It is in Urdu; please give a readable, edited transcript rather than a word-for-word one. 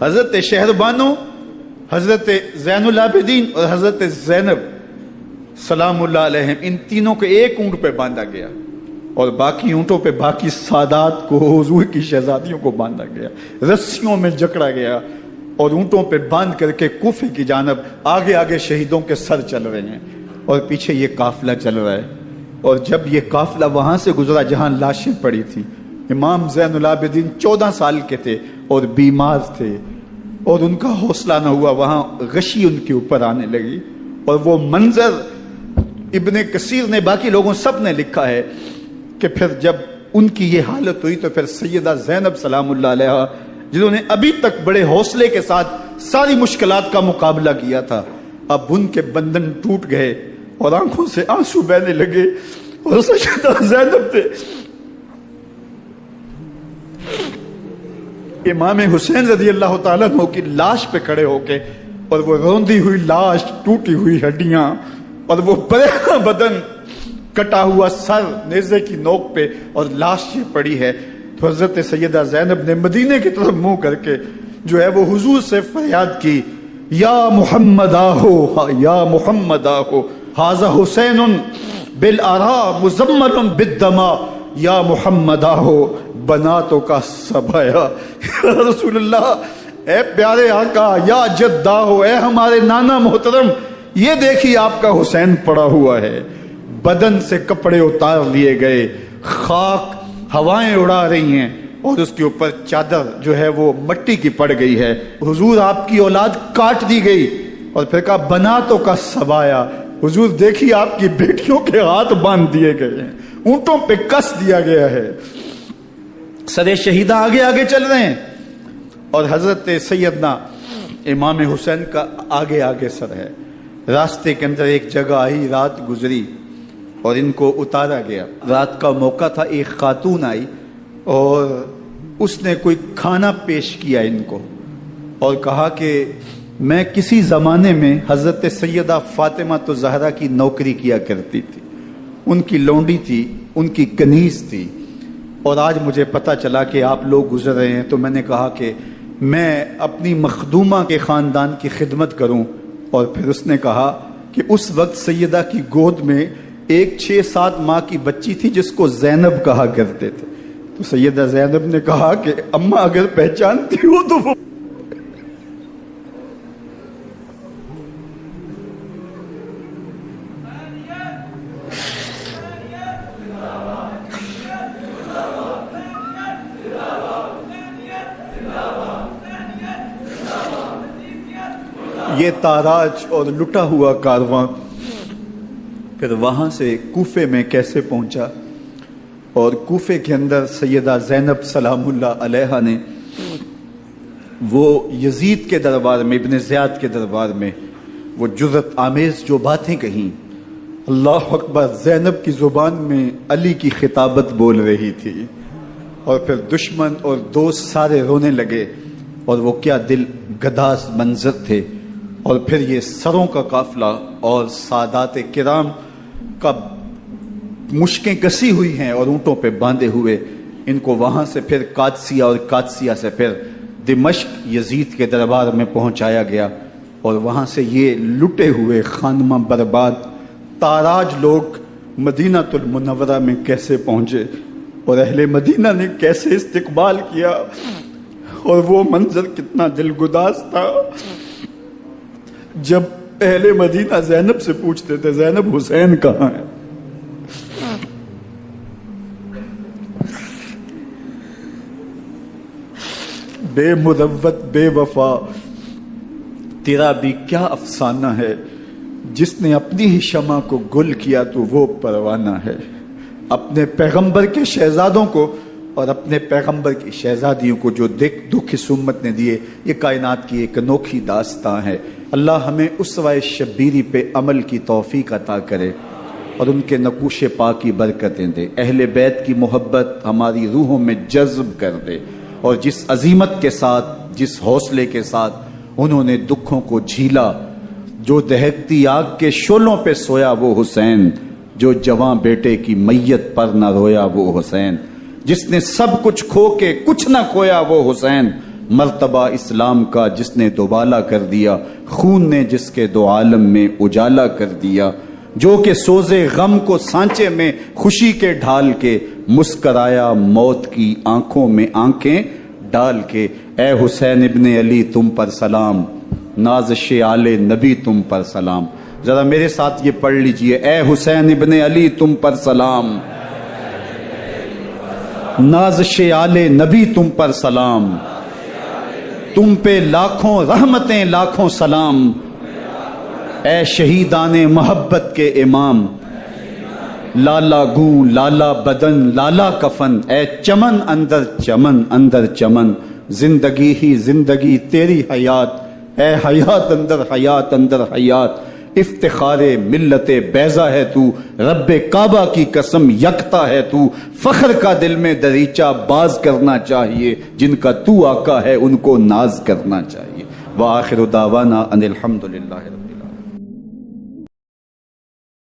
حضرت شہربانو، حضرت زین العابدین اور حضرت زینب سلام اللہ علیہم، ان تینوں کو ایک اونٹ پہ باندھا گیا اور باقی اونٹوں پہ باقی سادات کو، حضور کی شہزادیوں کو باندھا گیا، رسیوں میں جکڑا گیا اور اونٹوں پہ باندھ کر کے کوفے کی جانب آگے آگے شہیدوں کے سر چل رہے ہیں اور پیچھے یہ قافلہ چل رہا ہے۔ اور جب یہ قافلہ وہاں سے گزرا جہاں لاشیں پڑی تھیں، امام زین العابدین 14 سال کے تھے اور بیمار تھے اور ان کا حوصلہ نہ ہوا، وہاں غشی ان کے اوپر آنے لگی اور وہ منظر ابن کثیر نے، باقی لوگوں سب نے لکھا ہے کہ پھر جب ان کی یہ حالت ہوئی تو پھر سیدہ زینب سلام اللہ علیہا، جنہوں نے ابھی تک بڑے حوصلے کے ساتھ ساری مشکلات کا مقابلہ کیا تھا، اب ان کے بندھن ٹوٹ گئے اور آنکھوں سے آنسو بہنے لگے اور سیدہ زینب تھے امام حسین رضی اللہ تعالیٰ عنہ کی لاش پہ کھڑے ہو کے، اور وہ روندی ہوئی لاش، ٹوٹی ہوئی ہڈیاں اور وہ پریشان بدن، کٹا ہوا سر نیزے کی نوک پہ اور لاش یہ پڑی ہے، تو حضرت سیدہ زینب نے مدینے کی طرف منہ کر کے جو ہے وہ حضور سے فریاد کی، یا محمد آہو، یا محمد آہو، ھذا حسین بالآراء مزمل بالدماء، یا محمد آہو بناتوں کا سبایا۔ رسول اللہ، اے پیارے آقا، یا جد آہو، اے ہمارے نانا محترم، یہ دیکھیے آپ کا حسین پڑا ہوا ہے، بدن سے کپڑے اتار لیے گئے، خاک ہوائیں اڑا رہی ہیں اور اس کے اوپر چادر جو ہے وہ مٹی کی پڑ گئی ہے، حضور آپ کی اولاد کاٹ دی گئی، اور پھر کہا بناتوں کا سبایا، حضور دیکھیے آپ کی بیٹیوں کے ہاتھ باندھ دیے گئے ہیں، اونٹوں پہ کس دیا گیا ہے، سر شہیدہ آگے آگے چل رہے ہیں اور حضرت سیدنا امام حسین کا آگے آگے سر ہے۔ راستے کے اندر ایک جگہ آئی، رات گزری اور ان کو اتارا گیا، رات کا موقع تھا، ایک خاتون آئی اور اس نے کوئی کھانا پیش کیا ان کو اور کہا کہ میں کسی زمانے میں حضرت سیدہ فاطمہ تو زہرا کی نوکری کیا کرتی تھی، ان کی لونڈی تھی، ان کی کنیز تھی، اور آج مجھے پتا چلا کہ آپ لوگ گزر رہے ہیں تو میں نے کہا کہ میں اپنی مخدومہ کے خاندان کی خدمت کروں، اور پھر اس نے کہا کہ اس وقت سیدہ کی گود میں ایک 6-7 ماہ کی بچی تھی جس کو زینب کہا کرتے تھے، تو سیدہ زینب نے کہا کہ اماں اگر پہچانتی ہو تو وہ یہ تاراج اور لٹا ہوا کارواں پھر وہاں سے کوفے میں کیسے پہنچا، اور کوفے کے اندر سیدہ زینب سلام اللہ علیہا نے وہ یزید کے دربار میں، ابن زیاد کے دربار میں وہ جرأت آمیز جو باتیں کہیں، اللہ اکبر، زینب کی زبان میں علی کی خطابت بول رہی تھی، اور پھر دشمن اور دوست سارے رونے لگے، اور وہ کیا دل گداز منظر تھے، اور پھر یہ سروں کا قافلہ اور سادات کرام کا مشکیں کسی ہوئی ہیں اور اونٹوں پہ باندھے ہوئے، ان کو وہاں سے پھر قادسیہ اور قادسیہ سے پھر دمشق یزید کے دربار میں پہنچایا گیا، اور وہاں سے یہ لٹے ہوئے خانمہ برباد تاراج لوگ مدینہ المنورہ میں کیسے پہنچے، اور اہل مدینہ نے کیسے استقبال کیا، اور وہ منظر کتنا دلگداز تھا جب اہل مدینہ زینب سے پوچھتے تھے زینب حسین کہاں ہے، بے مروت بے وفا تیرا بھی کیا افسانہ ہے، جس نے اپنی ہی شمع کو گل کیا تو وہ پروانہ ہے، اپنے پیغمبر کے شہزادوں کو اور اپنے پیغمبر کی شہزادیوں کو جو دکھ اس امت نے دیے، یہ کائنات کی ایک انوکھی داستان ہے۔ اللہ ہمیں اسوہ شبیری پہ عمل کی توفیق عطا کرے اور ان کے نقوش پاک کی برکتیں دے، اہل بیت کی محبت ہماری روحوں میں جذب کر دے، اور جس عظیمت کے ساتھ، جس حوصلے کے ساتھ انہوں نے دکھوں کو جھیلا، جو دہکتی آگ کے شعلوں پہ سویا وہ حسین، جو جواں بیٹے کی میت پر نہ رویا وہ حسین، جس نے سب کچھ کھو کے کچھ نہ کھویا وہ حسین، مرتبہ اسلام کا جس نے دوبالا کر دیا، خون نے جس کے دو عالم میں اجالا کر دیا، جو کہ سوزے غم کو سانچے میں خوشی کے ڈھال کے، مسکرایا موت کی آنکھوں میں آنکھیں ڈال کے۔ اے حسین ابن علی تم پر سلام، نازش آل نبی تم پر سلام۔ ذرا میرے ساتھ یہ پڑھ لیجئے، اے حسین ابن علی تم پر سلام، نازش آل نبی تم پر سلام، تم پہ لاکھوں رحمتیں لاکھوں سلام، اے شہیدان محبت کے امام، لالا گوں لالا بدن لالا کفن، اے چمن اندر چمن، زندگی ہی زندگی تیری حیات، اے حیات اندر حیات، افتخار ملت بیضا ہے تو، رب کعبہ کی قسم یکتا ہے تو، فخر کا دل میں دریچہ باز کرنا چاہیے، جن کا تو آقا ہے ان کو ناز کرنا چاہیے۔ وآخر دعوانا ان الحمدللہ۔